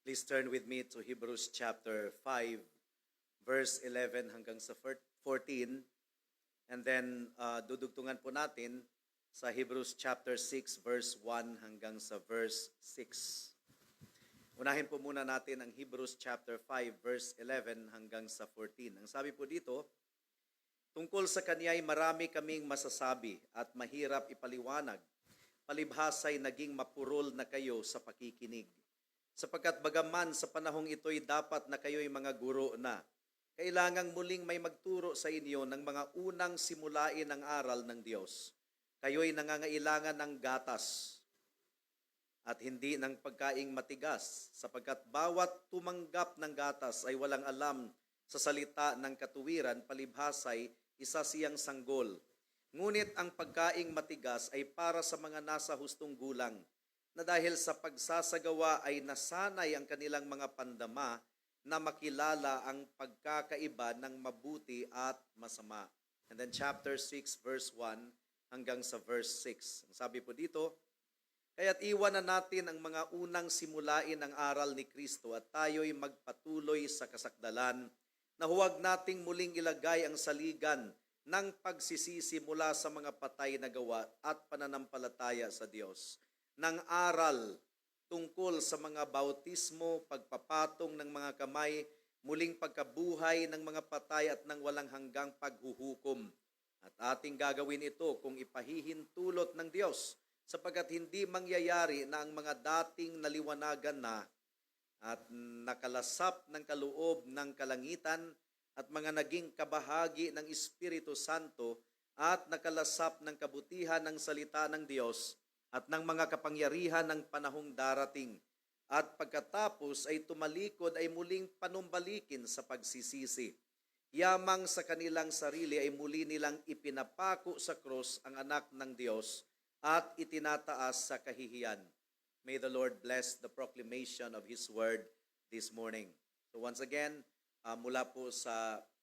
Please turn with me to Hebrews chapter 5, verse 11 hanggang sa 14. And then dudugtungan po natin sa Hebrews chapter 6, verse 1 hanggang sa verse 6. Unahin po muna natin ang Hebrews chapter 5, verse 11 hanggang sa 14. Ang sabi po dito, tungkol sa Kanya'y marami kaming masasabi at mahirap ipaliwanag. Palibhasa'y naging mapurol na kayo sa pakikinig. Sapagkat bagaman sa panahong ito'y dapat na kayo'y mga guro na, kailangang muling may magturo sa inyo ng mga unang simulain ng aral ng Diyos. Kayo'y nangangailangan ng gatas at hindi ng pagkaing matigas, sapagkat bawat tumanggap ng gatas ay walang alam sa salita ng katuwiran, palibhasa'y isa siyang sanggol. Ngunit ang pagkaing matigas ay para sa mga nasa hustong gulang, na dahil sa pagsasagawa ay nasanay ang kanilang mga pandama na makilala ang pagkakaiba ng mabuti at masama. And then chapter 6 verse 1 hanggang sa verse 6. Ang sabi po dito, kaya't iwanan natin ang mga unang simulain ng aral ni Kristo at tayo'y magpatuloy sa kasakdalan na huwag nating muling ilagay ang saligan ng pagsisisi mula sa mga patay na gawa at pananampalataya sa Diyos, ng aral tungkol sa mga bautismo, pagpapatong ng mga kamay, muling pagkabuhay ng mga patay at ng walang hanggang paghuhukom. At ating gagawin ito kung ipahihintulot ng Diyos, sapagkat hindi mangyayari na ang mga dating naliwanagan na at nakalasap ng kaloob ng kalangitan at mga naging kabahagi ng Espiritu Santo at nakalasap ng kabutihan ng salita ng Diyos at ng mga kapangyarihan ng panahong darating. At pagkatapos ay tumalikod ay muling panumbalikin sa pagsisisi. Yamang sa kanilang sarili ay muli nilang ipinapako sa krus ang anak ng Diyos at itinataas sa kahihiyan. May the Lord bless the proclamation of His word this morning. So once again, mula po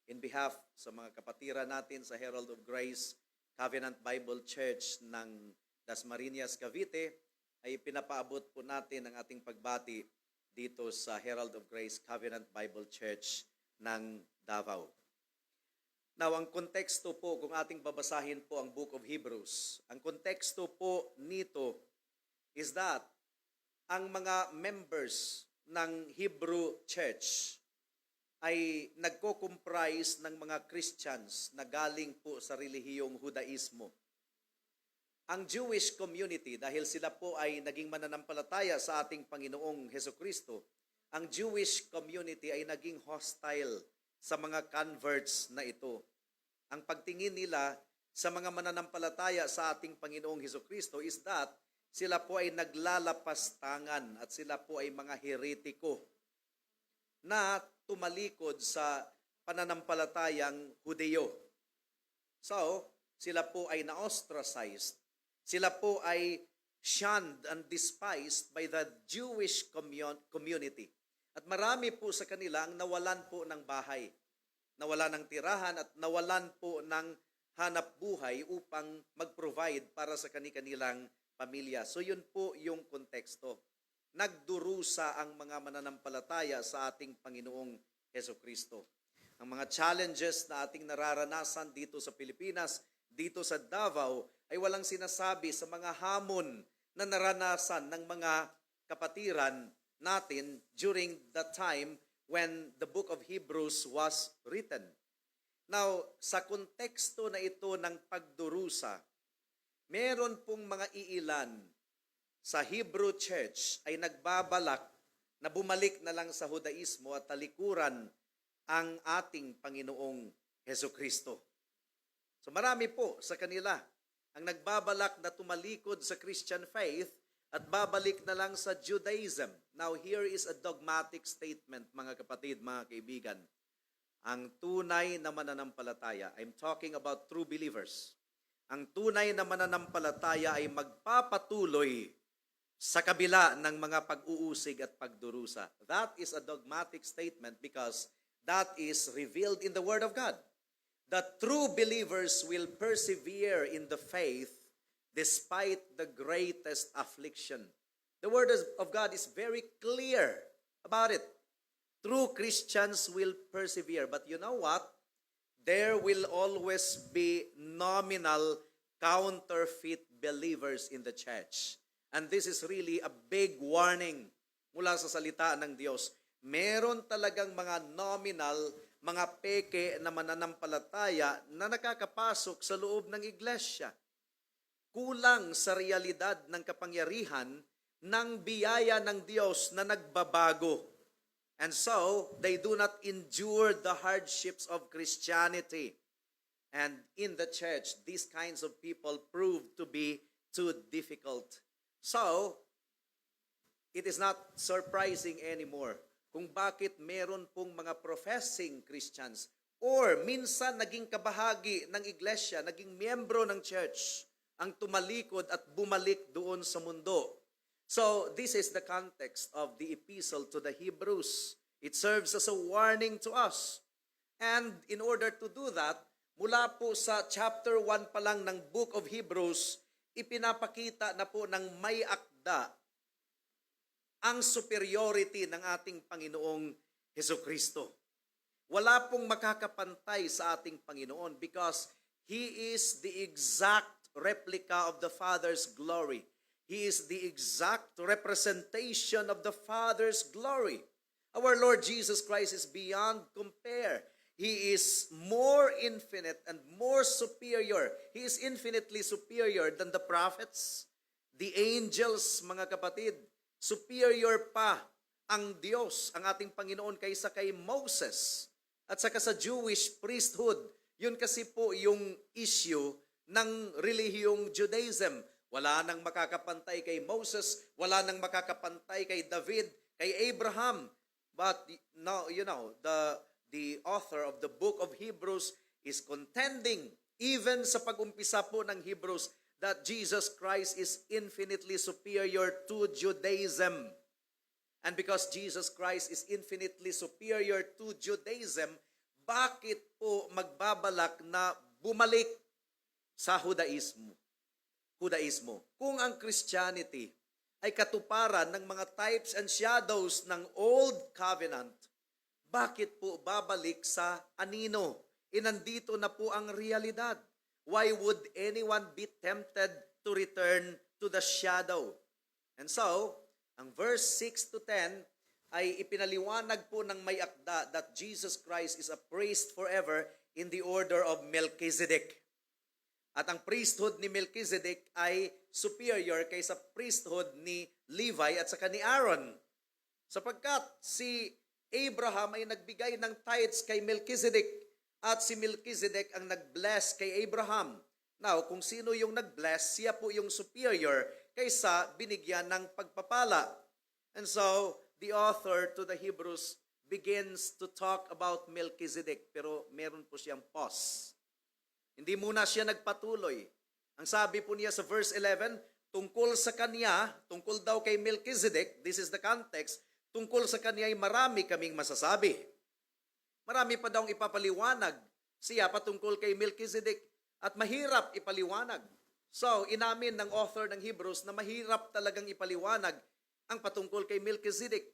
in behalf sa mga kapatiran natin sa Herald of Grace Covenant Bible Church ng Dasmariñas, Cavite, ay pinapaabot po natin ang ating pagbati dito sa Herald of Grace Covenant Bible Church ng Davao. Now, ang konteksto po, kung ating babasahin po ang Book of Hebrews, ang konteksto po nito is that ang mga members ng Hebrew Church ay nagko-comprise ng mga Christians na galing po sa relihiyong Hudaismo. Ang Jewish community, dahil sila po ay naging mananampalataya sa ating Panginoong Hesukristo, ang Jewish community ay naging hostile sa mga converts na ito. Ang pagtingin nila sa mga mananampalataya sa ating Panginoong Hesukristo is that sila po ay naglalapastangan at sila po ay mga heretiko na tumalikod sa pananampalatayang Hudyo. So, sila po ay na-ostracized. Sila po ay shunned and despised by the Jewish community. At marami po sa kanila ang nawalan po ng bahay, nawalan ng tirahan at nawalan po ng hanap buhay upang mag-provide para sa kanilang pamilya. So yun po yung konteksto. Nagdurusa ang mga mananampalataya sa ating Panginoong Hesukristo. Ang mga challenges na ating nararanasan dito sa Pilipinas, dito sa Davao, ay walang sinasabi sa mga hamon na naranasan ng mga kapatiran natin during the time when the book of Hebrews was written. Now, sa konteksto na ito ng pagdurusa, meron pong mga iilan sa Hebrew Church ay nagbabalak na bumalik na lang sa Hudaismo at talikuran ang ating Panginoong Hesukristo. So marami po sa kanila ang nagbabalak na tumalikod sa Christian faith at babalik na lang sa Judaism. Now here is a dogmatic statement, mga kapatid, mga kaibigan. Ang tunay na mananampalataya, I'm talking about true believers, ang tunay na mananampalataya ay magpapatuloy sa kabila ng mga pag-uusig at pagdurusa. That is a dogmatic statement because that is revealed in the Word of God. The true believers will persevere in the faith despite the greatest affliction. The Word of God is very clear about it. True Christians will persevere. But you know what? There will always be nominal counterfeit believers in the church. And this is really a big warning mula sa salita ng Diyos. Meron talagang mga nominal, mga peke na mananampalataya na nakakapasok sa loob ng iglesia. Kulang sa realidad ng kapangyarihan ng biyaya ng Diyos na nagbabago. And so, they do not endure the hardships of Christianity. And in the church, these kinds of people prove to be too difficult. So, it is not surprising anymore kung bakit meron pong mga professing Christians or minsan naging kabahagi ng iglesia, naging miyembro ng church, ang tumalikod at bumalik doon sa mundo. So, this is the context of the epistle to the Hebrews. It serves as a warning to us. And in order to do that, mula po sa chapter 1 pa lang ng book of Hebrews, ipinapakita na po ng may akda ang superiority ng ating Panginoong Hesukristo. Wala pong makakapantay sa ating Panginoon because He is the exact replica of the Father's glory. He is the exact representation of the Father's glory. Our Lord Jesus Christ is beyond compare. He is more infinite and more superior. He is infinitely superior than the prophets, the angels, mga kapatid. Superior pa ang Diyos, ang ating Panginoon kaysa kay Moses at saka sa Jewish priesthood. Yun kasi po yung issue ng relihiyong Judaism. Wala nang makakapantay kay Moses, wala nang makakapantay kay David, kay Abraham. But now, you know, the author of the book of Hebrews is contending, even sa pag-umpisa po ng Hebrews, that Jesus Christ is infinitely superior to Judaism. And because Jesus Christ is infinitely superior to Judaism, bakit po magbabalak na bumalik sa Judaismo? Kung ang Christianity ay katuparan ng mga types and shadows ng Old Covenant, bakit po babalik sa anino? Nandito na po ang realidad. Why would anyone be tempted to return to the shadow? And so, ang verse 6 to 10 ay ipinaliwanag po ng may akda that Jesus Christ is a priest forever in the order of Melchizedek. At ang priesthood ni Melchizedek ay superior kaysa priesthood ni Levi at saka ni Aaron. Sapagkat si Abraham ay nagbigay ng tithes kay Melchizedek at si Melchizedek ang nag-bless kay Abraham. Now, kung sino yung nag-bless, siya po yung superior kaysa binigyan ng pagpapala. And so, the author to the Hebrews begins to talk about Melchizedek, pero meron po siyang pause. Hindi muna siya nagpatuloy. Ang sabi po niya sa verse 11, tungkol sa kanya, tungkol daw kay Melchizedek, this is the context, tungkol sa kanya ay marami kaming masasabi. Marami pa daw ipapaliwanag siya patungkol kay Melchizedek at mahirap ipaliwanag. So, inamin ng author ng Hebrews na mahirap talagang ipaliwanag ang patungkol kay Melchizedek.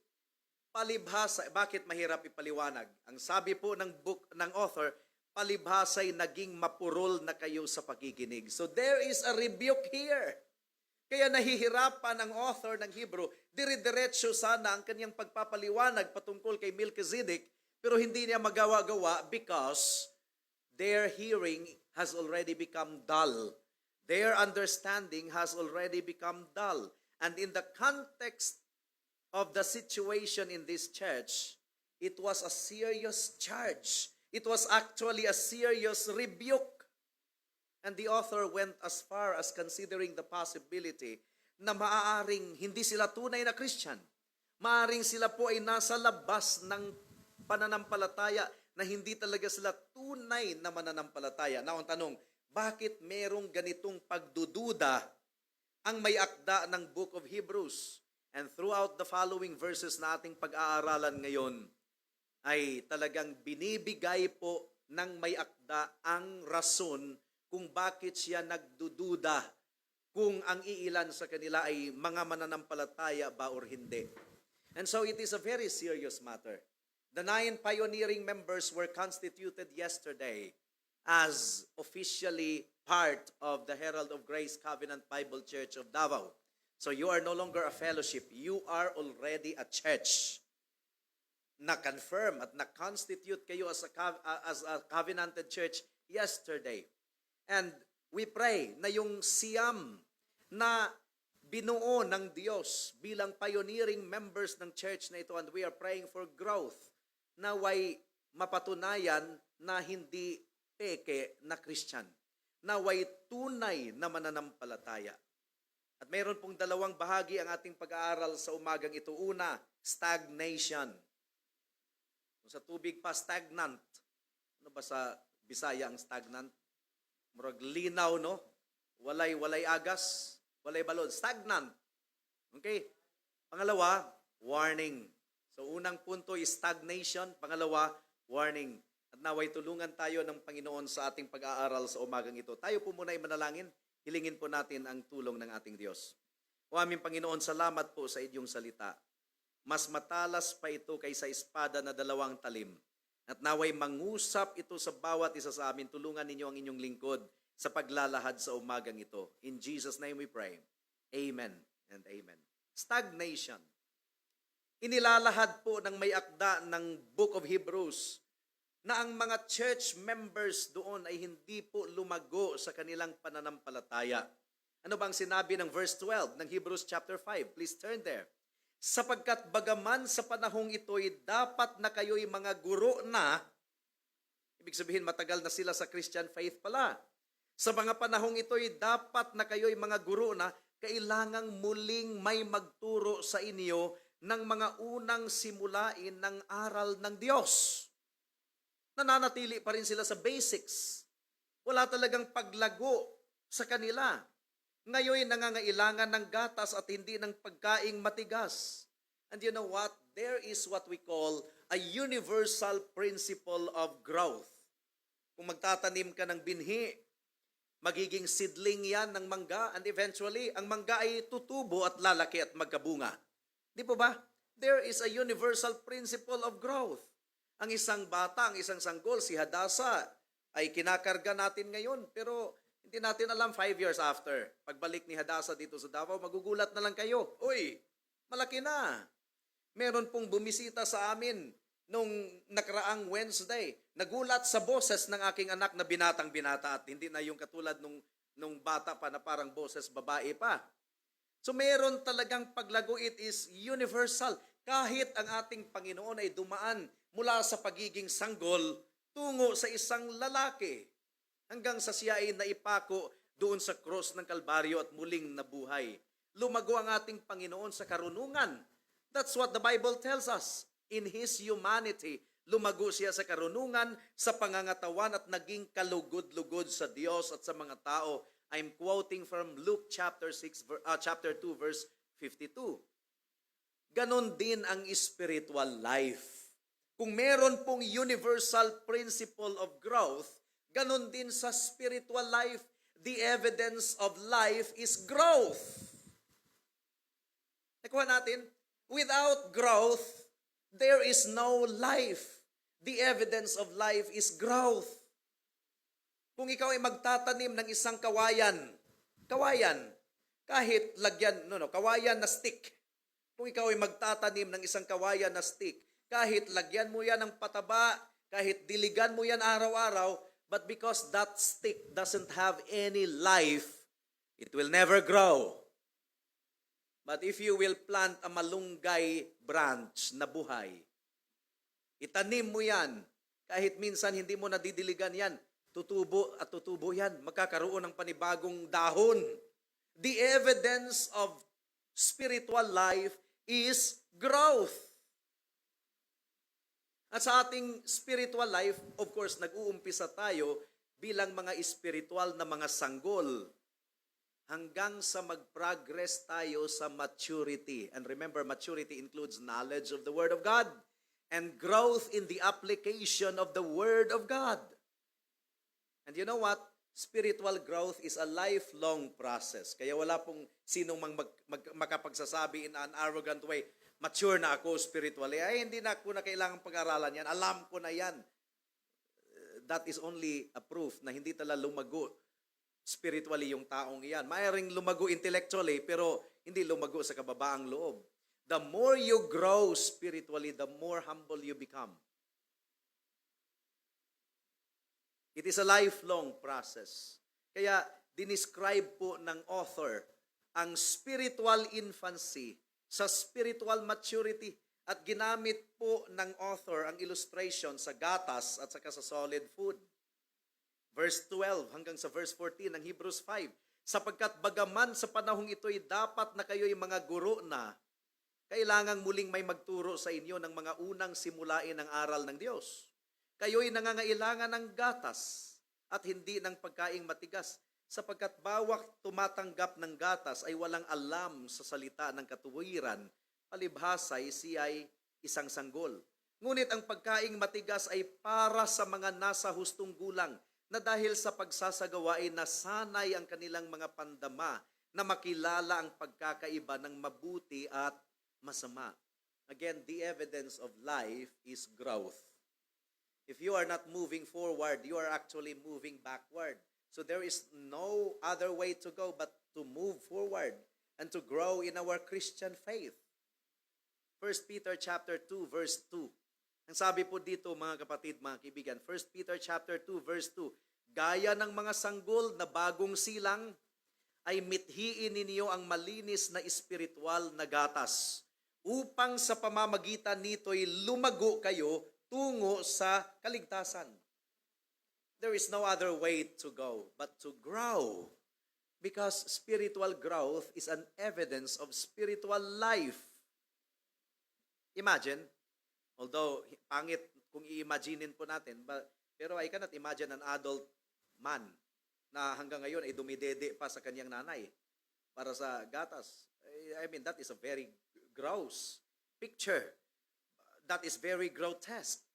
Palibhasa, bakit mahirap ipaliwanag? Ang sabi po ng book ng author, palibhasa'y naging mapurol na kayo sa pakikinig. So there is a rebuke here. Kaya nahihirapan ang author ng Hebrew, dire-diretso sana ang kanyang pagpapaliwanag patungkol kay Melchizedek, pero hindi niya magawa-gawa because their hearing has already become dull. Their understanding has already become dull. And in the context of the situation in this church, it was a serious charge. It was actually a serious rebuke. And the author went as far as considering the possibility na maaaring hindi sila tunay na Christian. Maaaring sila po ay nasa labas ng pananampalataya na hindi talaga sila tunay na mananampalataya. Now, ang tanong, bakit merong ganitong pagdududa ang may akda ng Book of Hebrews? And throughout the following verses na ating pag-aaralan ngayon, ay talagang binibigay po ng may akda ang rason kung bakit siya nagdududa kung ang iilan sa kanila ay mga mananampalataya ba or hindi. And so it is a very serious matter. The 9 pioneering members were constituted yesterday as officially part of the Herald of Grace Covenant Bible Church of Davao. So you are no longer a fellowship. You are already a church. Na-confirm at na-constitute kayo as a covenanted church yesterday. And we pray na yung siyam na binuo ng Diyos bilang pioneering members ng church na ito, and we are praying for growth, naway mapatunayan na hindi peke na Christian, naway tunay na mananampalataya. At mayroon pong dalawang bahagi ang ating pag-aaral sa umagang ito. Una, stagnation. Sa tubig pa, stagnant. Ano ba sa Bisaya ang stagnant? Murag linaw, no? Walay agas, walay balod. Stagnant. Okay? Pangalawa, warning. So unang punto is stagnation. Pangalawa, warning. At naway tulungan tayo ng Panginoon sa ating pag-aaral sa umagang ito. Tayo po muna ay manalangin. Hilingin po natin ang tulong ng ating Diyos. O aming Panginoon, salamat po sa inyong salita. Mas matalas pa ito kaysa espada na 2 talim. At naway mangusap ito sa bawat isa sa amin. Tulungan ninyo ang inyong lingkod sa paglalahad sa umagang ito. In Jesus' name we pray. Amen and amen. Stagnation. Inilalahad po ng may akda ng Book of Hebrews na ang mga church members doon ay hindi po lumago sa kanilang pananampalataya. Ano bang sinabi ng verse 12 ng Hebrews chapter 5? Please turn there. Sapagkat bagaman sa panahong ito'y dapat na kayo'y mga guro na, ibig sabihin matagal na sila sa Christian faith pala. Sa mga panahong ito'y dapat na kayo'y mga guro na, kailangang muling may magturo sa inyo ng mga unang simulain ng aral ng Diyos. Nananatili pa rin sila sa basics. Wala talagang paglago sa kanila. Ngayon nangangailangan ng gatas at hindi ng pagkaing matigas. And you know what? There is what we call a universal principle of growth. Kung magtatanim ka ng binhi, magiging seedling yan ng mangga, and eventually, ang mangga ay tutubo at lalaki at magkabunga. Di po ba? There is a universal principle of growth. Ang isang bata, ang isang sanggol, si Hadassah, ay kinakarga natin ngayon, pero hindi natin alam 5 years after. Pagbalik ni Hadassah dito sa Davao, magugulat na lang kayo. Uy, malaki na. Meron pong bumisita sa amin nung nakaraang Wednesday. Nagulat sa boses ng aking anak na binatang-binata at hindi na yung katulad nung bata pa na parang boses babae pa. So meron talagang paglago, it is universal. Kahit ang ating Panginoon ay dumaan mula sa pagiging sanggol tungo sa isang lalaki hanggang sa siya ay naipako doon sa cross ng Kalbaryo at muling nabuhay. Lumago ang ating Panginoon sa karunungan. That's what the Bible tells us. In His humanity, lumago siya sa karunungan, sa pangangatawan at naging kalugod-lugod sa Diyos at sa mga tao. I'm quoting from Luke chapter 2 verse 52. Ganon din ang spiritual life. Kung meron pong universal principle of growth, ganon din sa spiritual life. The evidence of life is growth. Nakuha natin? Without growth, there is no life. The evidence of life is growth. Kung ikaw ay magtatanim ng isang kawayan, kahit lagyan, kawayan na stick. Kung ikaw ay magtatanim ng isang kawayan na stick, kahit lagyan mo yan ng pataba, kahit diligan mo yan araw-araw, but because that stick doesn't have any life, it will never grow. But if you will plant a malunggay branch na buhay, itanim mo yan, kahit minsan hindi mo nadidiligan yan, tutubo at tutubo yan, magkakaroon ng panibagong dahon. The evidence of spiritual life is growth. At sa ating spiritual life, of course, nag-uumpisa tayo bilang mga spiritual na mga sanggol hanggang sa mag-progress tayo sa maturity. And remember, maturity includes knowledge of the Word of God and growth in the application of the Word of God. And you know what? Spiritual growth is a lifelong process. Kaya wala pong sinong makapagsasabi in an arrogant way, mature na ako spiritually, ay hindi na ako na kailangang pag-aralan yan. Alam ko na yan. That is only a proof na hindi talaga lumago spiritually yung taong iyan. Mayroong lumago intellectually, pero hindi lumago sa kababaang loob. The more you grow spiritually, the more humble you become. It is a lifelong process. Kaya dinescribe po ng author ang spiritual infancy sa spiritual maturity at ginamit po ng author ang illustration sa gatas at saka sa solid food. Verse 12 hanggang sa verse 14 ng Hebrews 5, sapagkat bagaman sa panahong ito'y dapat na kayo'y mga guro na, kailangang muling may magturo sa inyo ng mga unang simulain ng aral ng Diyos. Kayo'y nangangailangan ng gatas at hindi ng pagkaing matigas, sapagkat bawat tumatanggap ng gatas ay walang alam sa salita ng katuwiran, palibhasay siya'y isang sanggol. Ngunit ang pagkaing matigas ay para sa mga nasa hustong gulang, na dahil sa pagsasagawa ay nasanay ang kanilang mga pandama na makilala ang pagkakaiba ng mabuti at masama. Again, the evidence of life is growth. If you are not moving forward, you are actually moving backward. So there is no other way to go but to move forward and to grow in our Christian faith. 1 Peter chapter 2 verse 2. Ang sabi po dito mga kapatid, mga kaibigan, 1 Peter chapter 2 verse 2, gaya ng mga sanggol na bagong silang, ay mithiin ninyo ang malinis na espiritual na gatas, upang sa pamamagitan nito'y lumago kayo tungo sa kaligtasan. There is no other way to go but to grow, because spiritual growth is an evidence of spiritual life. Imagine, although pangit kung i-imaginein po natin, pero I cannot imagine an adult man na hanggang ngayon ay dumidede pa sa kanyang nanay para sa gatas. I mean, that is a very gross picture. That is very grotesque.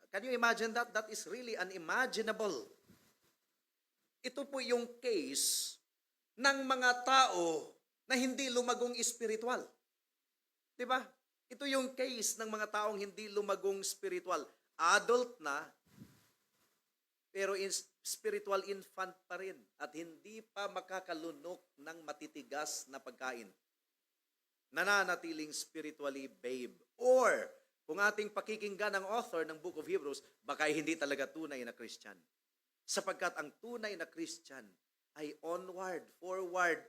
Can you imagine that? That is really unimaginable. Ito po yung case ng mga tao na hindi lumagong spiritual. Di ba? Ito yung case ng mga taong hindi lumagong spiritual. Adult na, pero spiritual infant pa rin at hindi pa makakalunok ng matitigas na pagkain. Nananatiling spiritually babe. Or, kung ating pakikinggan ang author ng Book of Hebrews, baka hindi talaga tunay na Christian. Sapagkat ang tunay na Christian ay onward, forward,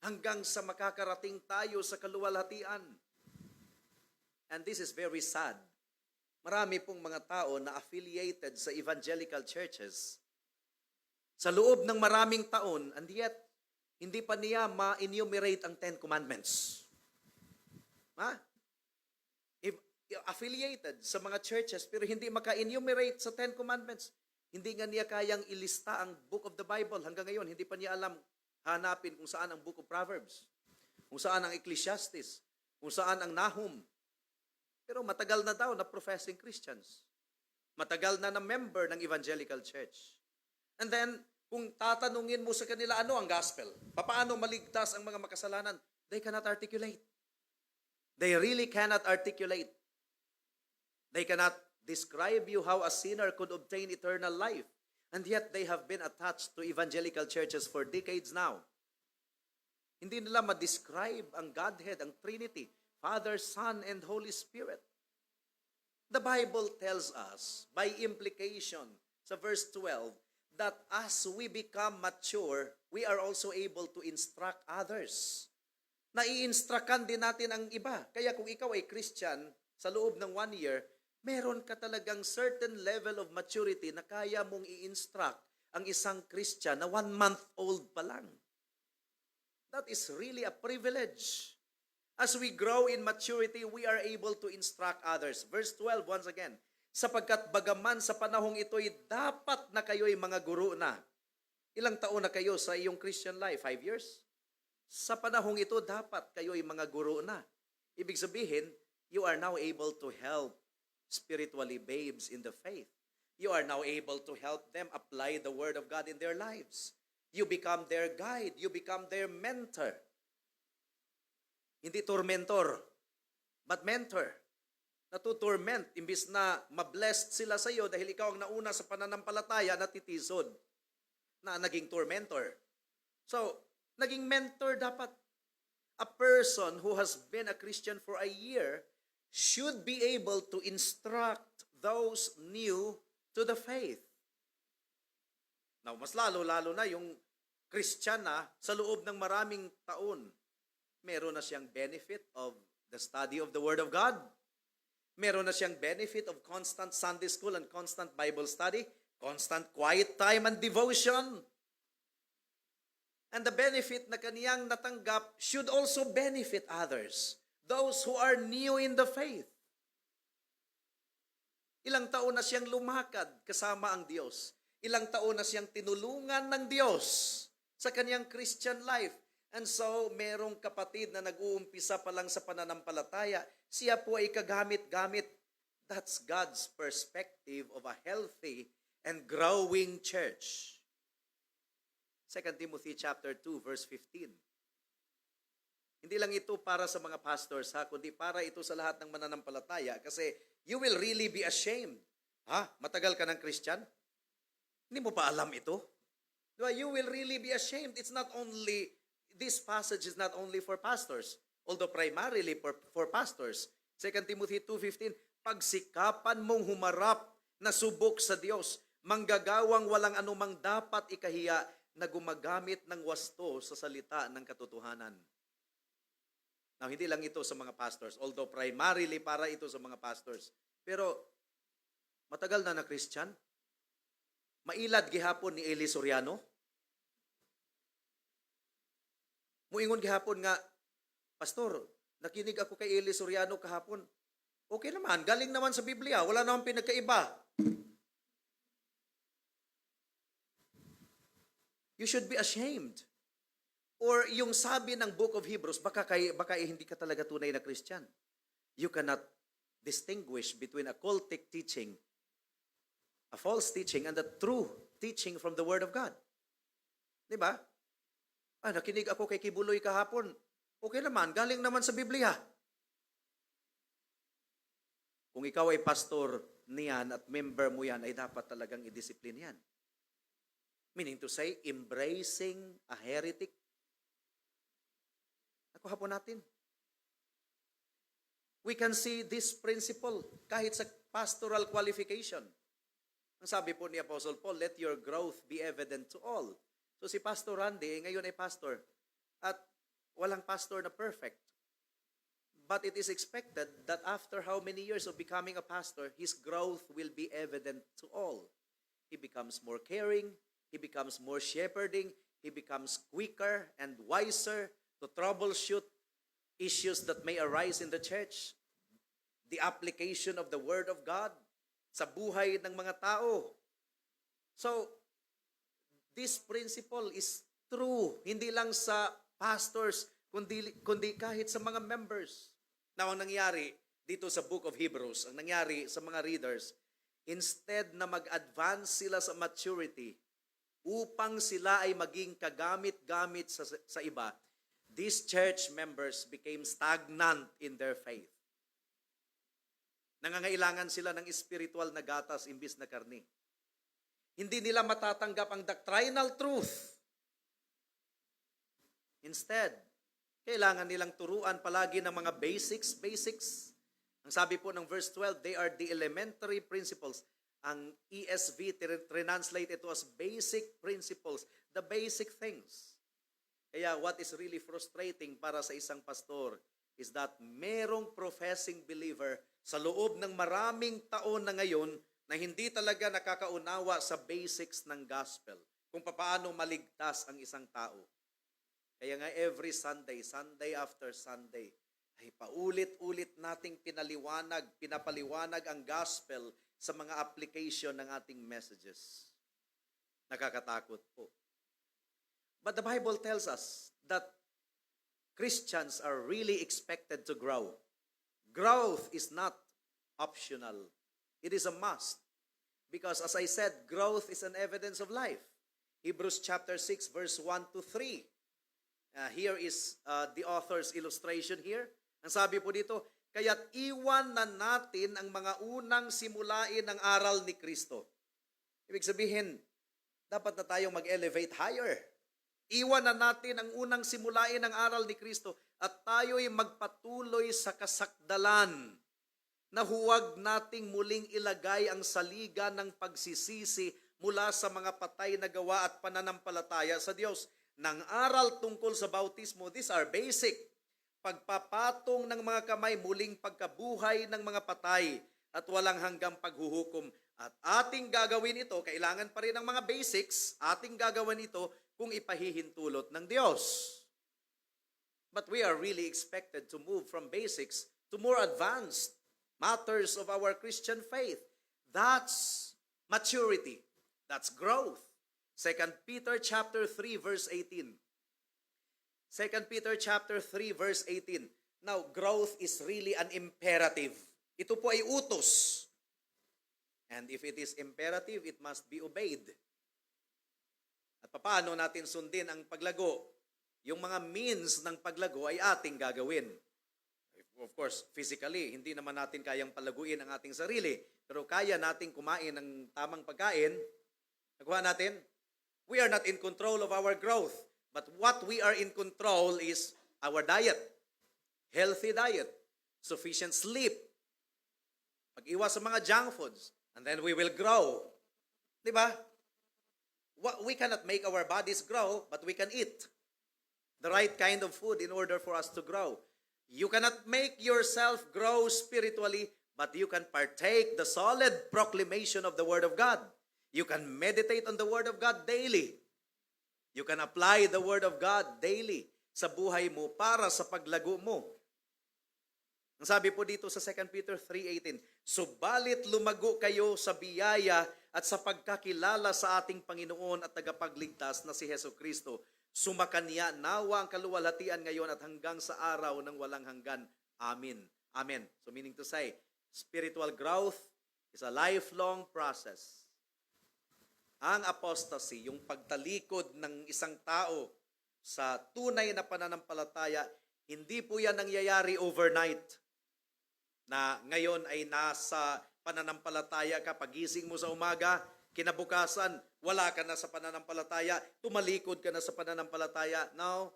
hanggang sa makakarating tayo sa kaluwalhatian. And this is very sad. Marami pong mga tao na affiliated sa evangelical churches sa loob ng maraming taon, and yet, hindi pa niya ma-enumerate ang 10 Commandments. Affiliated sa mga churches, pero hindi maka-enumerate sa 10 Commandments. Hindi nga niya kayang ilista ang Book of the Bible. Hanggang ngayon, hindi pa niya alam hanapin kung saan ang Book of Proverbs, kung saan ang Ecclesiastes, kung saan ang Nahum. Pero matagal na daw na professing Christians. Matagal na member ng evangelical church. And then, kung tatanungin mo sa kanila, ano ang gospel? Paano maligtas ang mga makasalanan? They cannot articulate. They really cannot articulate. They cannot describe you how a sinner could obtain eternal life. And yet, they have been attached to evangelical churches for decades now. Hindi nila ma-describe ang Godhead, ang Trinity, Father, Son, and Holy Spirit. The Bible tells us, by implication, sa verse 12, that as we become mature, we are also able to instruct others. Nai-instructan din natin ang iba. Kaya kung ikaw ay Christian, sa loob ng 1 year, meron ka talagang certain level of maturity na kaya mong i-instruct ang isang Christian na 1 month old pa lang. That is really a privilege. As we grow in maturity, we are able to instruct others. Verse 12, once again, sapagkat bagaman sa panahong ito'y dapat na kayo'y mga guro na. Ilang taon na kayo sa iyong Christian life? 5 years? Sa panahong ito, dapat kayo'y mga guro na. Ibig sabihin, you are now able to help spiritually babes in the faith. You are now able to help them apply the Word of God in their lives. You become their guide. You become their mentor. Hindi tormentor, but mentor. Natutorment, imbis na mablessed sila sa iyo dahil ikaw ang nauna sa pananampalataya, natitisod na naging tormentor. So, naging mentor dapat. A person who has been a Christian for a year should be able to instruct those new to the faith. Now, mas lalo na yung Christian na sa loob ng maraming taon, meron na siyang benefit of the study of the Word of God. Meron na siyang benefit of constant Sunday school and constant Bible study, constant quiet time and devotion. And the benefit na kaniyang natanggap should also benefit others, those who are new in the faith. Ilang taon na siyang lumakad kasama ang Diyos. Ilang taon na siyang tinulungan ng Diyos sa kaniyang Christian life. And so, merong kapatid na nag-uumpisa pa lang sa pananampalataya, siya po ay kagamit-gamit. That's God's perspective of a healthy and growing church. 2 Timothy chapter 2, verse 15. Hindi lang ito para sa mga pastors, kundi para ito sa lahat ng mananampalataya kasi you will really be ashamed. Matagal ka ng Christian? Hindi mo pa alam ito? Diba? You will really be ashamed. It's not only, this passage is not only for pastors, although primarily for pastors. 2 Timothy 2:15, pagsikapan mong humarap na subok sa Diyos, manggagawang walang anumang dapat ikahiya na gumagamit ng wasto sa salita ng katotohanan. Now, hindi lang ito sa mga pastors, although primarily para ito sa mga pastors. Pero, matagal na Christian? Mailad gihapon ni Eli Soriano? Muingon gihapon nga, Pastor, nakinig ako kay Eli Soriano kahapon. Okay naman, galing naman sa Biblia, wala naman pinagkaiba. You should be ashamed. Or yung sabi ng Book of Hebrews, baka hindi ka talaga tunay na Christian. You cannot distinguish between a cultic teaching, a false teaching, and the true teaching from the Word of God. Diba? Nakinig ako kay Kibuloy kahapon. Okay naman, galing naman sa Biblia. Kung ikaw ay pastor niyan at member mo yan, ay dapat talagang i-discipline yan. Meaning to say, embracing a heretic. Nakuha po natin. We can see this principle kahit sa pastoral qualification. Ang sabi po ni Apostle Paul, let your growth be evident to all. So si Pastor Randy, ngayon ay pastor. At walang pastor na perfect. But it is expected that after how many years of becoming a pastor, his growth will be evident to all. He becomes more caring, he becomes more shepherding, he becomes quicker and wiser to troubleshoot issues that may arise in the church. The application of the Word of God sa buhay ng mga tao. So, this principle is true, hindi lang sa pastors, kundi kahit sa mga members. Now, ang nangyari dito sa Book of Hebrews, ang nangyari sa mga readers, instead na mag-advance sila sa maturity, upang sila ay maging kagamit-gamit sa iba, these church members became stagnant in their faith. Nangangailangan sila ng spiritual na gatas imbis na karni. Hindi nila matatanggap ang doctrinal truth. Instead, kailangan nilang turuan palagi ng mga basics. Ang sabi po ng verse 12, they are the elementary principles. Ang ESV, translate ito as basic principles, the basic things. Kaya what is really frustrating para sa isang pastor is that merong professing believer sa loob ng maraming taon na ngayon na hindi talaga nakakaunawa sa basics ng gospel, kung paano maligtas ang isang tao. Kaya nga every Sunday, Sunday after Sunday, ay paulit-ulit nating pinapaliwanag ang gospel sa mga application ng ating messages. Nakakatakot po. But the Bible tells us that Christians are really expected to grow. Growth is not optional. It is a must. Because as I said, growth is an evidence of life. Hebrews chapter 6 verse 1 to 3. Here is the author's illustration here. Ang sabi po dito, kaya't iwan na natin ang mga unang simulain ng aral ni Kristo. Ibig sabihin, dapat na tayong mag-elevate higher. Iwan na natin ang unang simulain ng aral ni Kristo at tayo'y magpatuloy sa kasakdalan na huwag nating muling ilagay ang saliga ng pagsisisi mula sa mga patay na gawa at pananampalataya sa Diyos. Nang aral tungkol sa bautismo, these are basic. Pagpapatong ng mga kamay, muling pagkabuhay ng mga patay, at walang hanggang paghuhukom. At ating gagawin ito, kailangan pa rin ng mga basics, ating gagawin ito kung ipahihintulot ng Diyos. But we are really expected to move from basics to more advanced matters of our Christian faith. That's maturity. That's growth. 2 Peter chapter 3 verse 18. 2 Peter chapter 3 verse 18. Now, growth is really an imperative. Ito po ay utos. And if it is imperative, it must be obeyed. At paano natin sundin ang paglago? Yung mga means ng paglago ay ating gagawin. Of course, physically, hindi naman natin kayang palaguin ang ating sarili. Pero kaya nating kumain ng tamang pagkain. Nagawa natin? We are not in control of our growth. But what we are in control is our diet. Healthy diet. Sufficient sleep. Pag-iwas sa mga junk foods. And then we will grow. Diba? We cannot make our bodies grow, but we can eat the right kind of food in order for us to grow. You cannot make yourself grow spiritually, but you can partake the solid proclamation of the Word of God. You can meditate on the Word of God daily. You can apply the Word of God daily sa buhay mo para sa paglago mo. Ang sabi po dito sa 2 Peter 3:18, subalit lumago kayo sa biyaya at sa pagkakilala sa ating Panginoon at tagapagligtas na si Hesukristo. Sumakanya nawa ang kaluwalhatian ngayon at hanggang sa araw ng walang hanggan. Amen. Amen. So meaning to say, spiritual growth is a lifelong process. Ang apostasy, yung pagtalikod ng isang tao sa tunay na pananampalataya, hindi po yan nangyayari overnight. Na ngayon ay nasa pananampalataya ka, pagising mo sa umaga, kinabukasan, wala ka na sa pananampalataya, tumalikod ka na sa pananampalataya. No,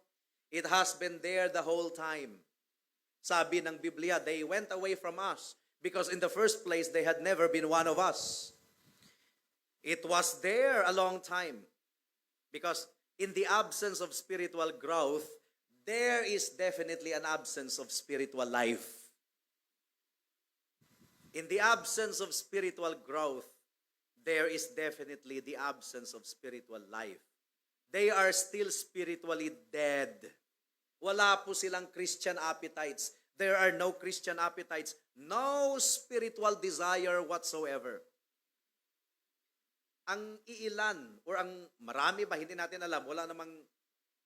it has been there the whole time. Sabi ng Biblia, they went away from us because in the first place, they had never been one of us. It was there a long time because in the absence of spiritual growth, there is definitely an absence of spiritual life. In the absence of spiritual growth, there is definitely the absence of spiritual life. They are still spiritually dead. Wala po silang Christian appetites. There are no Christian appetites. No spiritual desire whatsoever. Ang iilan, or ang marami ba, hindi natin alam, wala namang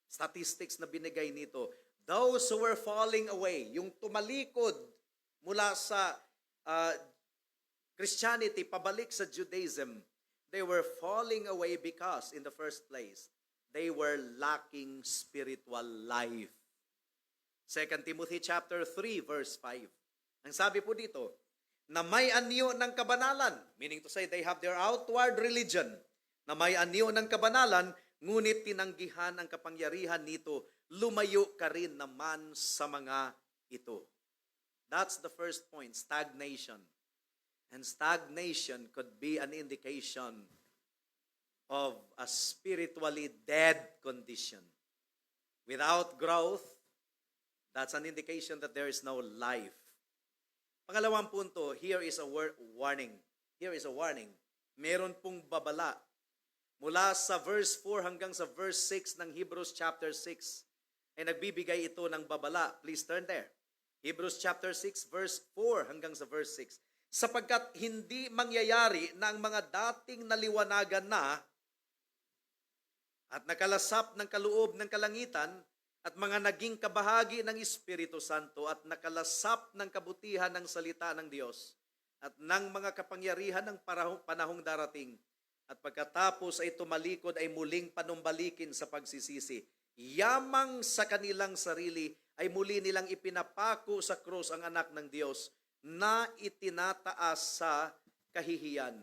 statistics na binigay nito. Those who were falling away, yung tumalikod mula sa Christianity, pabalik sa Judaism, they were falling away because, in the first place, they were lacking spiritual life. 2 Timothy chapter 3, verse 5. Ang sabi po dito, na may anyo ng kabanalan, meaning to say, they have their outward religion, na may anyo ng kabanalan, ngunit tinanggihan ang kapangyarihan nito, lumayo ka rin naman sa mga ito. That's the first point, stagnation. And stagnation could be an indication of a spiritually dead condition. Without growth, that's an indication that there is no life. Pangalawang punto, here is a warning. Here is a warning. Meron pong babala. Mula sa verse 4 hanggang sa verse 6 ng Hebrews chapter 6, ay nagbibigay ito ng babala. Please turn there. Hebrews chapter 6, verse 4 hanggang sa verse 6. Sapagkat hindi mangyayari na ang mga dating naliwanagan na at nakalasap ng kaloob ng kalangitan at mga naging kabahagi ng Espiritu Santo at nakalasap ng kabutihan ng salita ng Diyos at ng mga kapangyarihan ng panahong darating at pagkatapos ay tumalikod ay muling panumbalikin sa pagsisisi. yamang sa kanilang sarili, ay muli nilang ipinapako sa krus ang anak ng Diyos na itinataas sa kahihiyan.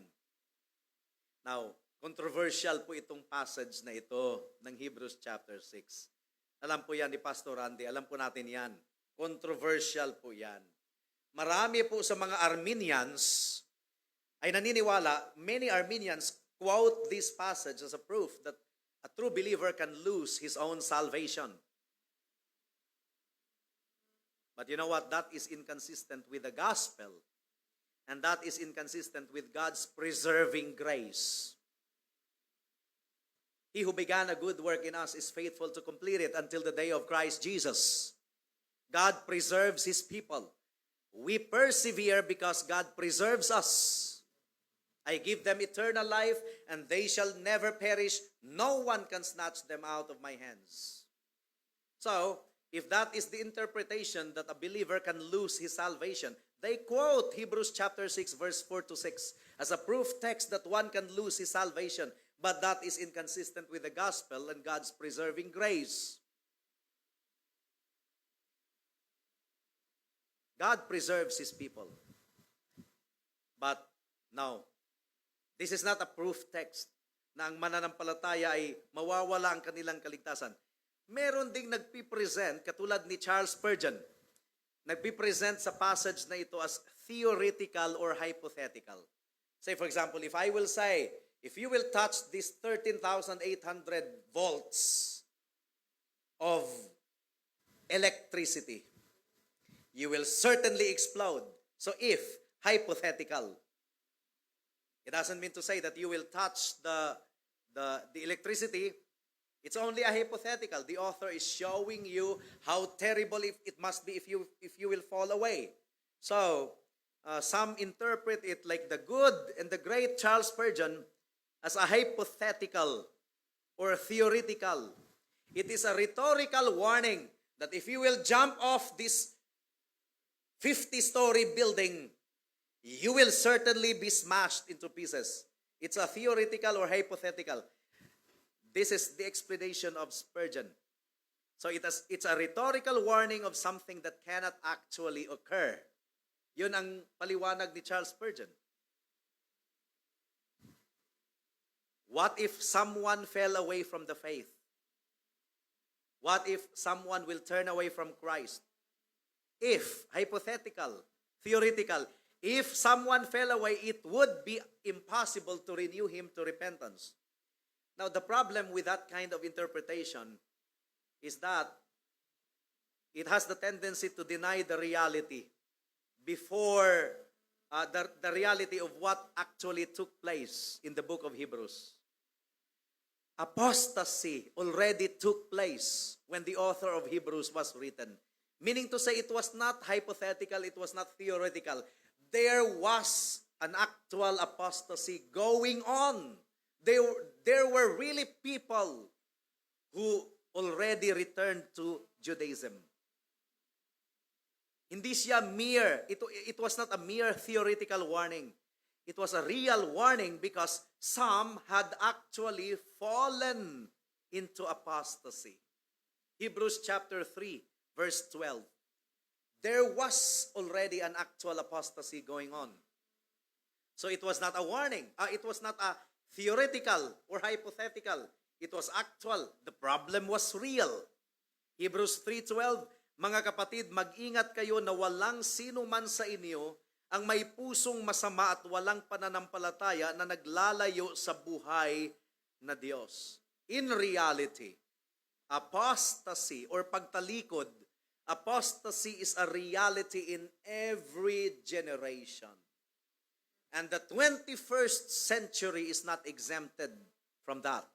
Now, controversial po itong passage na ito ng Hebrews chapter 6. Alam po yan ni Pastor Randy, alam po natin yan. Controversial po yan. Marami po sa mga Arminians ay naniniwala, many Arminians quote this passage as a proof that a true believer can lose his own salvation. But you know what? That is inconsistent with the gospel. And that is inconsistent with God's preserving grace. He who began a good work in us is faithful to complete it until the day of Christ Jesus. God preserves His people. We persevere because God preserves us. I give them eternal life, and they shall never perish. No one can snatch them out of my hands. So, if that is the interpretation that a believer can lose his salvation, they quote Hebrews chapter 6, verse 4 to 6 as a proof text that one can lose his salvation, but that is inconsistent with the gospel and God's preserving grace. God preserves His people. But now, this is not a proof text na ang mananampalataya ay mawawala ang kanilang kaligtasan. Meron ding nagpipresent, katulad ni Charles Spurgeon, nagpipresent sa passage na ito as theoretical or hypothetical. Say for example, if I will say, if you will touch this 13,800 volts of electricity, you will certainly explode. So if, hypothetical, it doesn't mean to say that you will touch the electricity. It's only a hypothetical. The author is showing you how terrible it must be if you will fall away. So, some interpret it like the good and the great Charles Spurgeon as a hypothetical or theoretical. It is a rhetorical warning that if you will jump off this 50-story building, you will certainly be smashed into pieces. It's a theoretical or hypothetical. This is the explanation of Spurgeon. So it's a rhetorical warning of something that cannot actually occur. Yun ang paliwanag ni Charles Spurgeon. What if someone fell away from the faith? What if someone will turn away from Christ? If, hypothetical, theoretical, if someone fell away, it would be impossible to renew him to repentance. Now, the problem with that kind of interpretation is that it has the tendency to deny the reality before the reality of what actually took place in the book of Hebrews. Apostasy already took place when the author of Hebrews was written. Meaning to say, it was not hypothetical, it was not theoretical. There was an actual apostasy going on. There were really people who already returned to Judaism. Hindi siya it was not a mere theoretical warning. It was a real warning because some had actually fallen into apostasy. Hebrews chapter 3, verse 12. There was already an actual apostasy going on. So it was not a warning. It was not a theoretical or hypothetical. It was actual. The problem was real. Hebrews 3:12, mga kapatid, mag-ingat kayo na walang sino man sa inyo ang may pusong masama at walang pananampalataya na naglalayo sa buhay na Diyos. In reality, apostasy or pagtalikod, apostasy is a reality in every generation. And the 21st century is not exempted from that.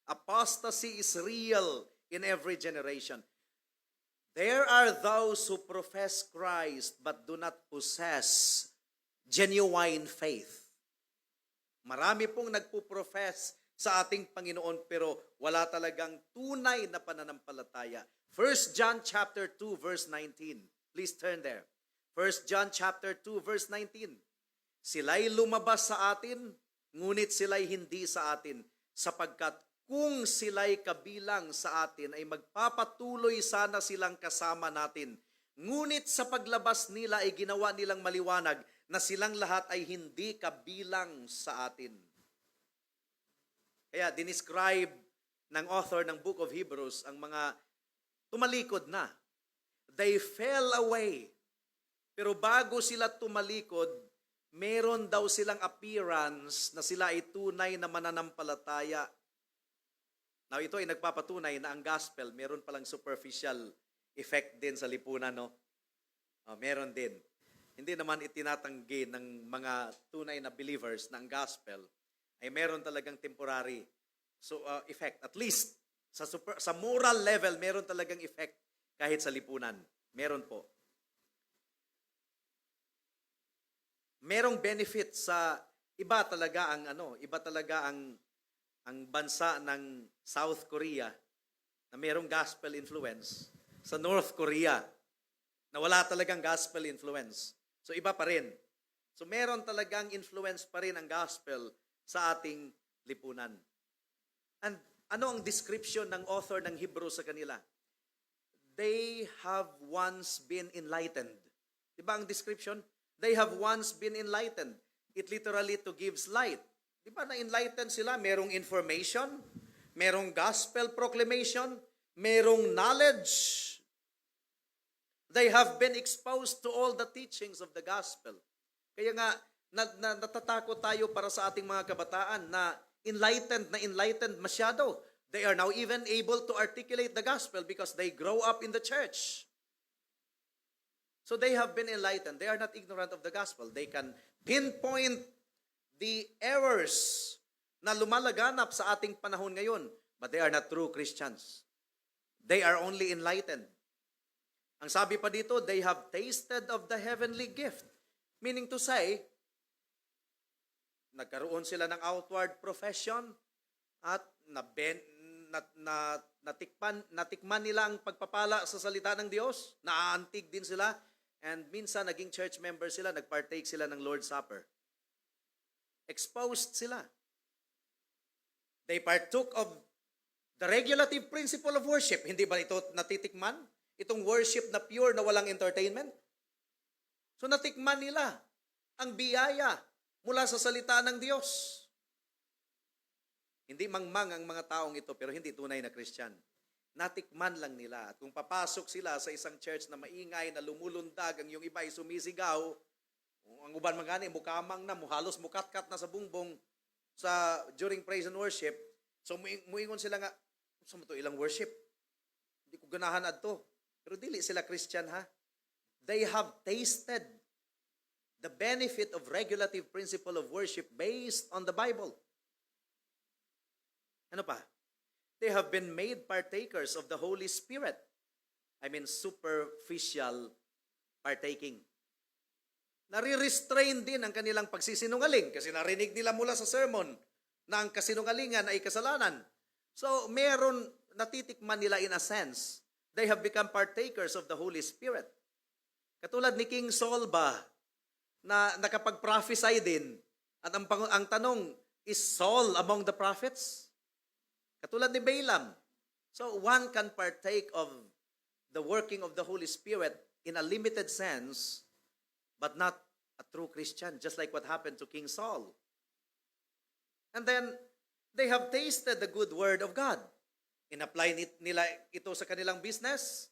Apostasy is real in every generation. There are those who profess Christ but do not possess genuine faith. Marami pong nagpo-profess sa ating Panginoon pero wala talagang tunay na pananampalataya. 1 John chapter 2 verse 19. Please turn there. 1 John chapter 2 verse 19. Sila'y lumabas sa atin, ngunit sila'y hindi sa atin, sapagkat kung sila'y kabilang sa atin, ay magpapatuloy sana silang kasama natin. Ngunit sa paglabas nila ay ginawa nilang maliwanag na silang lahat ay hindi kabilang sa atin. Kaya dinescribe ng author ng Book of Hebrews ang mga tumalikod na. They fell away. Pero bago sila tumalikod, meron daw silang appearance na sila ay tunay na mananampalataya. Now, ito ay nagpapatunay na ang gospel, meron palang superficial effect din sa lipunan, no? Meron din. Hindi naman itinatanggi ng mga tunay na believers na ang gospel ay meron talagang temporary effect. At least, sa moral level, meron talagang effect kahit sa lipunan. Meron po. Merong benefit sa iba talaga ang bansa ng South Korea na merong gospel influence sa North Korea na wala talagang gospel influence. So iba pa rin. So meron talagang influence pa rin ang gospel sa ating lipunan. And ano ang description ng author ng Hebrew sa kanila? They have once been enlightened. Diba ang description? They have once been enlightened. It literally to gives light. Di ba na-enlighten sila? Merong information, merong gospel proclamation, merong knowledge. They have been exposed to all the teachings of the gospel. Kaya nga, natatakot tayo para sa ating mga kabataan na enlightened masyado. They are now even able to articulate the gospel because they grow up in the church. So they have been enlightened. They are not ignorant of the gospel. They can pinpoint the errors na lumalaganap sa ating panahon ngayon. But they are not true Christians. They are only enlightened. Ang sabi pa dito, they have tasted of the heavenly gift. Meaning to say, nagkaroon sila ng outward profession at natikman nila ang pagpapala sa salita ng Diyos. Naaantig din sila. And minsan, naging church member sila, nagpartake sila ng Lord's Supper. Exposed sila. They partook of the regulative principle of worship. Hindi ba ito natitikman? Itong worship na pure na walang entertainment? So natikman nila ang biyaya mula sa salita ng Diyos. Hindi mangmang ang mga taong ito pero hindi tunay na Christian. Natikman lang nila. At kung papasok sila sa isang church na maingay, na lumulundag, ang yung iba ay sumisigaw, ang uban magani, mukamang na, halos mukatkat na sa bungbong during praise and worship. So muingon sila nga, sa mo to ilang worship? Hindi ko ganahan adto. Pero dili sila Christian, ha? They have tasted the benefit of regulative principle of worship based on the Bible. Ano pa? They have been made partakers of the Holy Spirit. I mean, superficial partaking. Nare-restrain din ang kanilang pagsisinungaling kasi narinig nila mula sa sermon na ang kasinungalingan ay kasalanan. So, natitikman nila in a sense. They have become partakers of the Holy Spirit. Katulad ni King Saul ba, na nakapag-prophesy din. At ang tanong, is Saul among the prophets? Katulad ni Balaam. So one can partake of the working of the Holy Spirit in a limited sense, but not a true Christian, just like what happened to King Saul. And then, they have tasted the good word of God. In-apply nila ito sa kanilang business.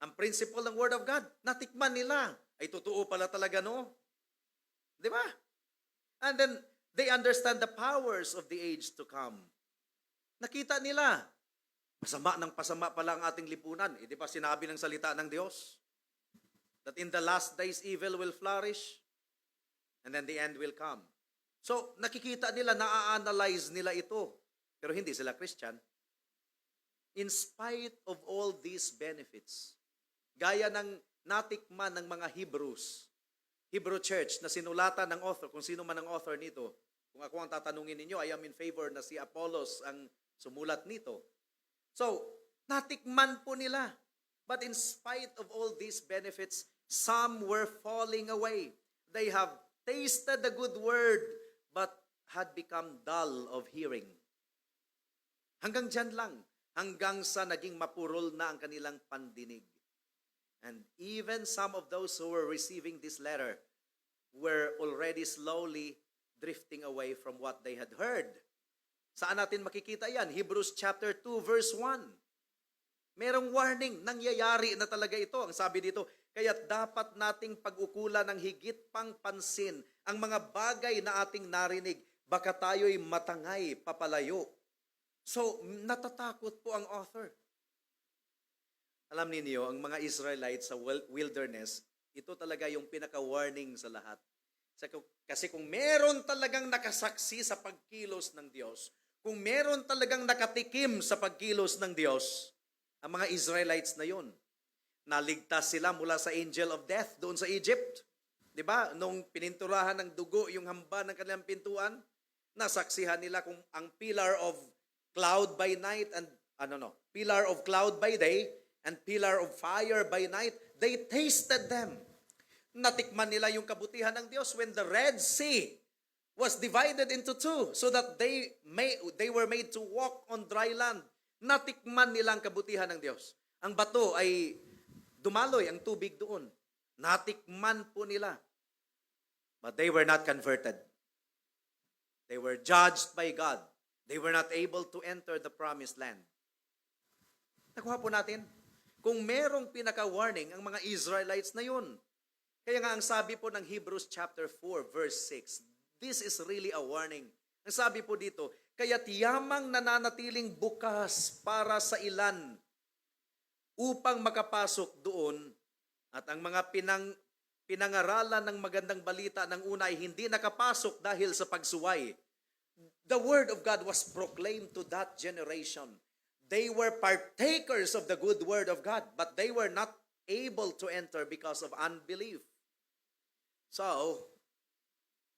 Ang principle ng word of God, natikman nila. Ay totoo pala talaga, no? Di ba? And then, they understand the powers of the age to come. Nakita nila, pasama pala ang ating lipunan. Di ba sinabi ng salita ng Diyos? That in the last days, evil will flourish, and then the end will come. So, nakikita nila, na-analyze nila ito. Pero hindi sila Christian. In spite of all these benefits, gaya ng natikman ng mga Hebrew church na sinulatan ng author, kung sino man ang author nito, kung ako ang tatanungin ninyo, I am in favor na si Apollos ang sumulat nito. So, natikman po nila. But in spite of all these benefits, some were falling away. They have tasted the good word, but had become dull of hearing. Hanggang dyan lang. Hanggang sa naging mapurol na ang kanilang pandinig. And even some of those who were receiving this letter were already slowly drifting away from what they had heard. Saan natin makikita yan? Hebrews chapter 2 verse 1. Merong warning, nangyayari na talaga ito. Ang sabi dito, kaya't dapat nating pag-ukulan ng higit pang pansin ang mga bagay na ating narinig, baka tayo'y matangay, papalayo. So, natatakot po ang author. Alam niyo, ang mga Israelites sa wilderness, ito talaga yung pinaka-warning sa lahat. Kasi kung meron talagang nakasaksi sa pagkilos ng Diyos, kung meron talagang nakatikim sa pagkilos ng Diyos, ang mga Israelites na yun, naligtas sila mula sa angel of death doon sa Egypt. 'Di ba? Nung pininturahan ng dugo yung hamba ng kanilang pintuan, nasaksihan nila kung ang pillar of cloud by night and pillar of cloud by day and pillar of fire by night, they tasted them. Natikman nila yung kabutihan ng Diyos when the Red Sea was divided into two so that they were made to walk on dry land. Natikman nila ang kabutihan ng Diyos. Ang bato ay dumaloy ang tubig doon. Natikman po nila. But they were not converted. They were judged by God. They were not able to enter the promised land. Nakuha po natin, kung merong pinaka-warning ang mga Israelites na yun. Kaya nga ang sabi po ng Hebrews chapter 4 verse 6, this is really a warning. Ang sabi po dito, kaya't yamang nananatiling bukas para sa ilan upang makapasok doon at ang mga pinangaralan ng magandang balita ng una ay hindi nakapasok dahil sa pagsuway. The word of God was proclaimed to that generation. They were partakers of the good word of God, but they were not able to enter because of unbelief. So,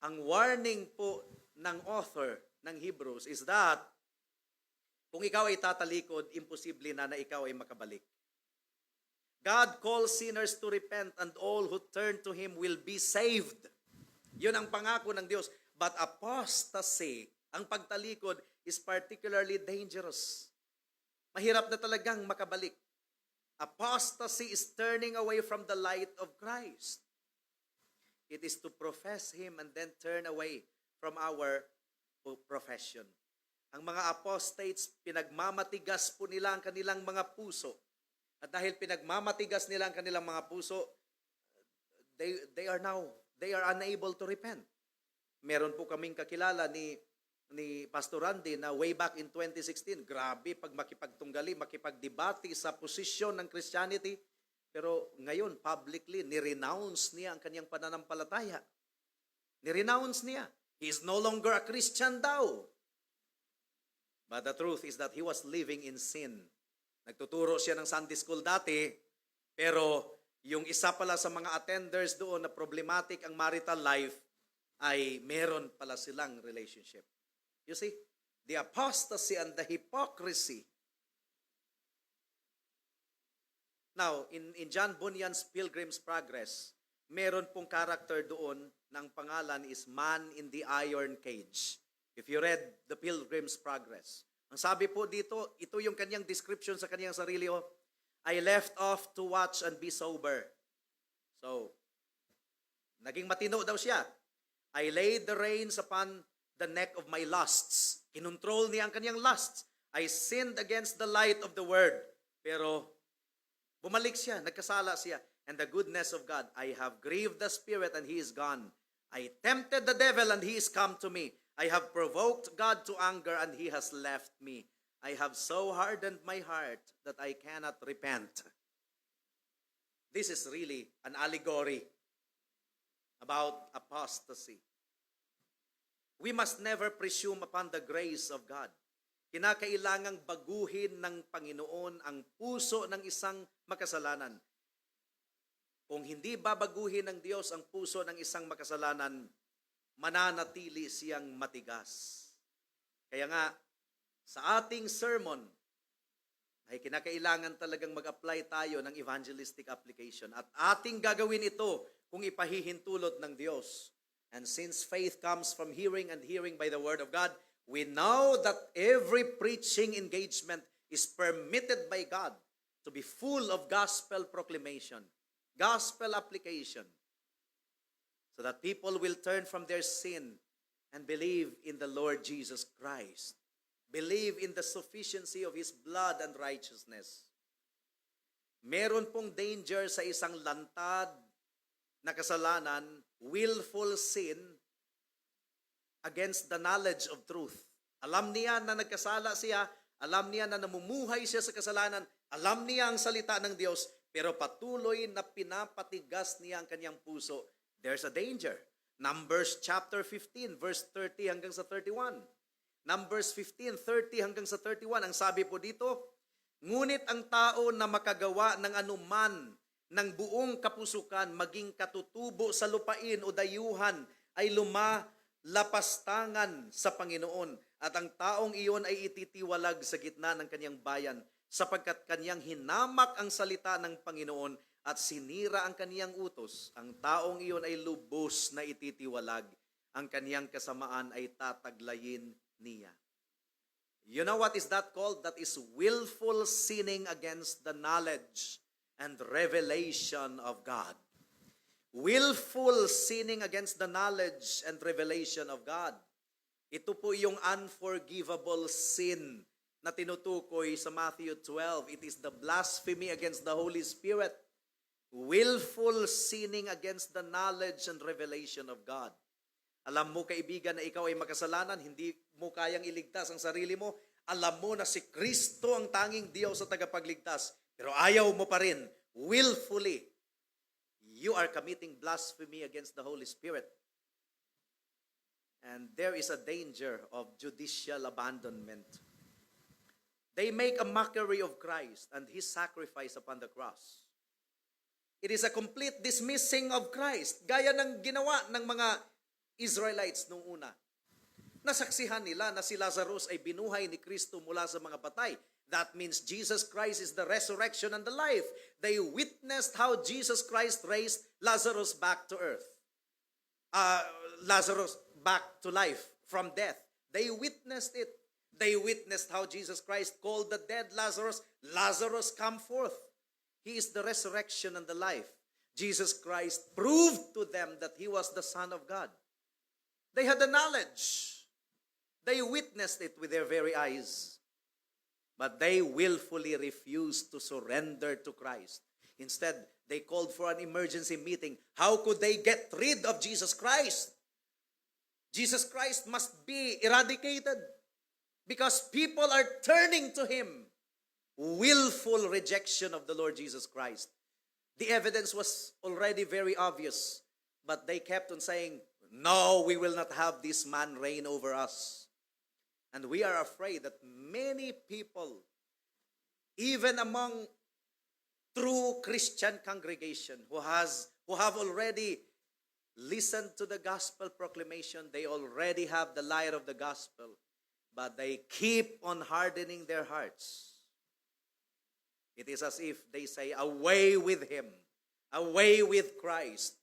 ang warning po ng author ng Hebrews is that kung ikaw ay tatalikod, imposible na ikaw ay makabalik. God calls sinners to repent and all who turn to Him will be saved. Yun ang pangako ng Diyos. But apostasy, ang pagtalikod, is particularly dangerous. Mahirap na talagang makabalik. Apostasy is turning away from the light of Christ. It is to profess Him and then turn away from our profession. Ang mga apostates, pinagmamatigas po nila ang kanilang mga puso. At dahil pinagmamatigas nila ang kanilang mga puso, they are unable to repent. Meron po kaming kakilala ni Pastor Randy na way back in 2016, grabe pag makipagtunggali, makipagdebate sa posisyon ng Christianity, pero ngayon publicly ni-renounce niya ang kanyang pananampalataya. Ni-renounce niya. He is no longer a Christian daw. But the truth is that he was living in sin. Nagtuturo siya ng Sunday school dati, pero yung isa pala sa mga attenders doon na problematic ang marital life ay meron pala silang relationship. You see, the apostasy and the hypocrisy. Now, in John Bunyan's Pilgrim's Progress, meron pong character doon ng pangalan is Man in the Iron Cage. If you read the Pilgrim's Progress, ang sabi po dito, ito yung kanyang description sa kanyang sarili. I left off to watch and be sober. So, naging matino daw siya. I laid the reins upon the neck of my lusts. Kinontrol niya ang kanyang lusts. I sinned against the light of the word. Pero, bumalik siya, nagkasala siya. And the goodness of God, I have grieved the Spirit and He is gone. I tempted the devil and He is come to me. I have provoked God to anger and He has left me. I have so hardened my heart that I cannot repent. This is really an allegory about apostasy. We must never presume upon the grace of God. Kinakailangang baguhin ng Panginoon ang puso ng isang makasalanan. Kung hindi babaguhin ng Diyos ang puso ng isang makasalanan, mananatili siyang matigas. Kaya nga, sa ating sermon, ay kinakailangan talagang mag-apply tayo ng evangelistic application. At ating gagawin ito kung ipahihintulot ng Diyos. And since faith comes from hearing and hearing by the Word of God, We know that every preaching engagement is permitted by God to be full of gospel proclamation, gospel application, so that people will turn from their sin and believe in the Lord Jesus Christ. Believe in the sufficiency of His blood and righteousness. Meron pong danger sa isang lantad na kasalanan, willful sin against the knowledge of truth. Alam niya na nagkasala siya, alam niya na namumuhay siya sa kasalanan, alam niya ang salita ng Diyos, pero patuloy na pinapatigas niya ang kanyang puso. There's a danger. Numbers chapter 15, verse 30 hanggang sa 31. Numbers 15, 30 hanggang sa 31. Ang sabi po dito, ngunit ang tao na makagawa ng anuman ng buong kapusukan, maging katutubo sa lupain o dayuhan, ay lumalapastangan sa Panginoon. At ang taong iyon ay ititiwalag sa gitna ng kanyang bayan, sapagkat kanyang hinamak ang salita ng Panginoon at sinira ang kaniyang utos. Ang taong iyon ay lubos na ititiwalag. Ang kaniyang kasamaan ay tataglayin niya. You know what is that called? That is willful sinning against the knowledge and revelation of God. Willful sinning against the knowledge and revelation of God. Ito po yung unforgivable sin na tinutukoy sa Matthew 12. It is the blasphemy against the Holy Spirit. Willful sinning against the knowledge and revelation of God. Alam mo, kaibigan, na ikaw ay makasalanan, hindi mo kayang iligtas ang sarili mo. Alam mo na si Kristo ang tanging Diyos sa tagapagligtas, pero ayaw mo pa rin, willfully, you are committing blasphemy against the Holy Spirit. And there is a danger of judicial abandonment. They make a mockery of Christ and His sacrifice upon the cross. It is a complete dismissing of Christ, gaya ng ginawa ng mga Israelites nung una. Nasaksihan nila na si Lazarus ay binuhay ni Kristo mula sa mga patay. That means Jesus Christ is the resurrection and the life. They witnessed how Jesus Christ raised Lazarus back to earth. Lazarus back to life from death. They witnessed it. They witnessed how Jesus Christ called the dead Lazarus, Lazarus, come forth. He is the resurrection and the life. Jesus Christ proved to them that He was the Son of God. They had the knowledge. They witnessed it with their very eyes. But they willfully refused to surrender to Christ. Instead, they called for an emergency meeting. How could they get rid of Jesus Christ? Jesus Christ must be eradicated because people are turning to Him. Willful rejection of the Lord Jesus Christ. The evidence was already very obvious, but they kept on saying, no, we will not have this man reign over us. And we are afraid that many people, even among true Christian congregation who have already listened to the gospel proclamation, they already have the light of the gospel, but they keep on hardening their hearts. It is as if they say, away with Him, away with Christ.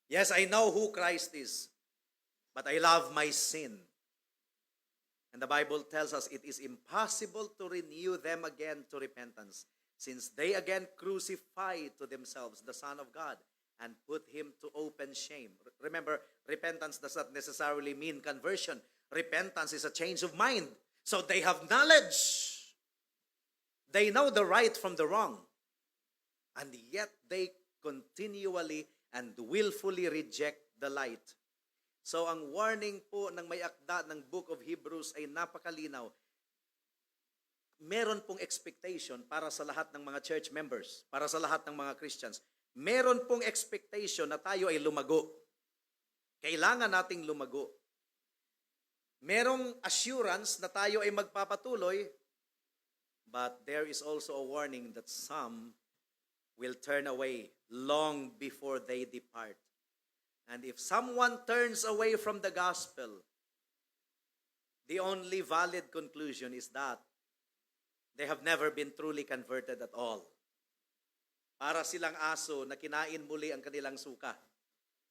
Yes, I know who Christ is, but I love my sin. And the Bible tells us it is impossible to renew them again to repentance, since they again crucify to themselves the Son of God and put Him to open shame. Remember, repentance does not necessarily mean conversion. Repentance is a change of mind. So they have knowledge. They know the right from the wrong. And yet they continually and willfully reject the light. So ang warning po ng may akda ng Book of Hebrews ay napakalinaw. Meron pong expectation para sa lahat ng mga church members, para sa lahat ng mga Christians. Meron pong expectation na tayo ay lumago. Kailangan nating lumago. Merong assurance na tayo ay magpapatuloy, but there is also a warning that some will turn away long before they depart. And if someone turns away from the gospel, the only valid conclusion is that they have never been truly converted at all. Para silang aso na kinain muli ang kanilang suka.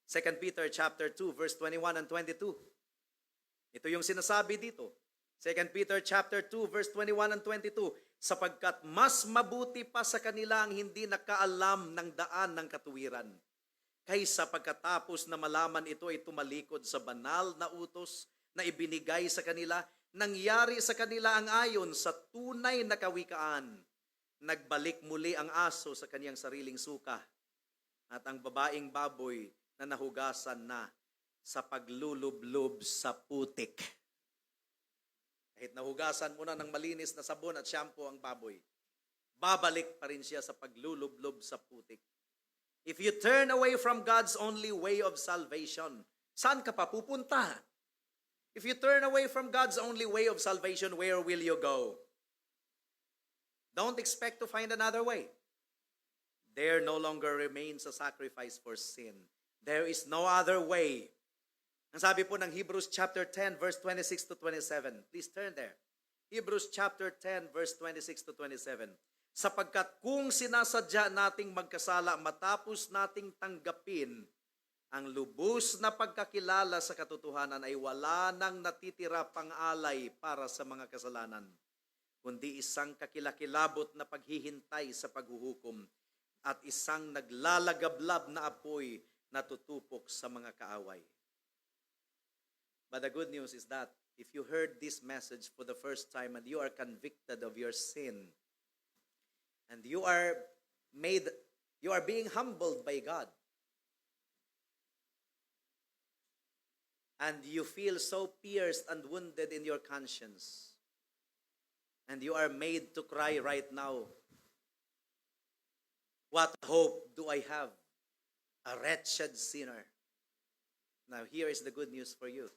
2 Peter chapter 2 verse 21 and 22. Ito yung sinasabi dito. 2 Peter chapter 2 verse 21 and 22, sapagkat mas mabuti pa sa kanila ang hindi nakaalam ng daan ng katuwiran, kaysa pagkatapos na malaman ito ay tumalikod sa banal na utos na ibinigay sa kanila, nangyari sa kanila ang ayon sa tunay na kawikaan. Nagbalik muli ang aso sa kaniyang sariling suka, at ang babaeng baboy na nahugasan na sa paglulublob sa putik. Kahit nahugasan mo na ng malinis na sabon at shampoo ang baboy, babalik pa rin siya sa paglulublob sa putik. If you turn away from God's only way of salvation, saan ka pa pupunta? If you turn away from God's only way of salvation, where will you go? Don't expect to find another way. There no longer remains a sacrifice for sin. There is no other way. Ang sabi po ng Hebrews chapter 10 verse 26 to 27. Please turn there. Hebrews chapter 10 verse 26 to 27. Sapagkat kung sinasadya nating magkasala matapos nating tanggapin ang lubos na pagkakilala sa katotohanan, ay wala nang natitira pang alay para sa mga kasalanan, kundi isang kakilakilabot na paghihintay sa paghuhukom at isang naglalagablab na apoy na tutupok sa mga kaaway. But the good news is that if you heard this message for the first time and you are convicted of your sin, and you are being humbled by God, and you feel so pierced and wounded in your conscience, and you are made to cry right now, what hope do I have? A wretched sinner. Now here is the good news for you.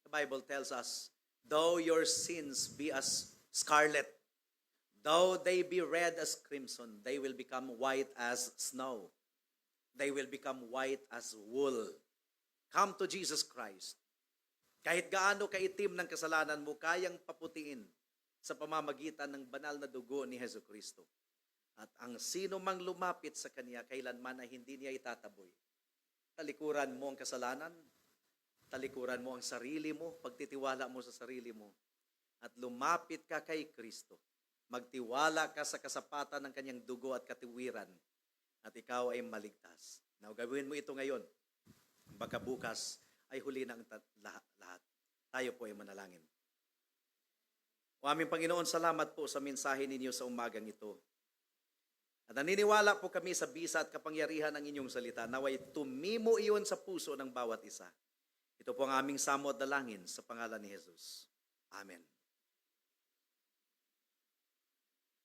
The Bible tells us, though your sins be as scarlet, though they be red as crimson, they will become white as snow. They will become white as wool. Come to Jesus Christ. Kahit gaano kaitim ng kasalanan mo, kayang paputiin sa pamamagitan ng banal na dugo ni Jesucristo. At ang sino mang lumapit sa Kanya, kailanman ay hindi niya itataboy. Talikuran mo ang kasalanan, talikuran mo ang sarili mo, pagtitiwala mo sa sarili mo, at lumapit ka kay Kristo. Magtiwala ka sa kasapatan ng Kanyang dugo at katiwiran, at ikaw ay maligtas. Now, gawin mo ito ngayon. Baka bukas ay huli na ang lahat. Tayo po ay manalangin. O aming Panginoon, salamat po sa mensahe ninyo sa umagang ito. At naniniwala po kami sa bisa at kapangyarihan ng inyong salita. Naway tumimo iyon sa puso ng bawat isa. Ito po ang aming samo at dalangin sa pangalan ni Jesus. Amen.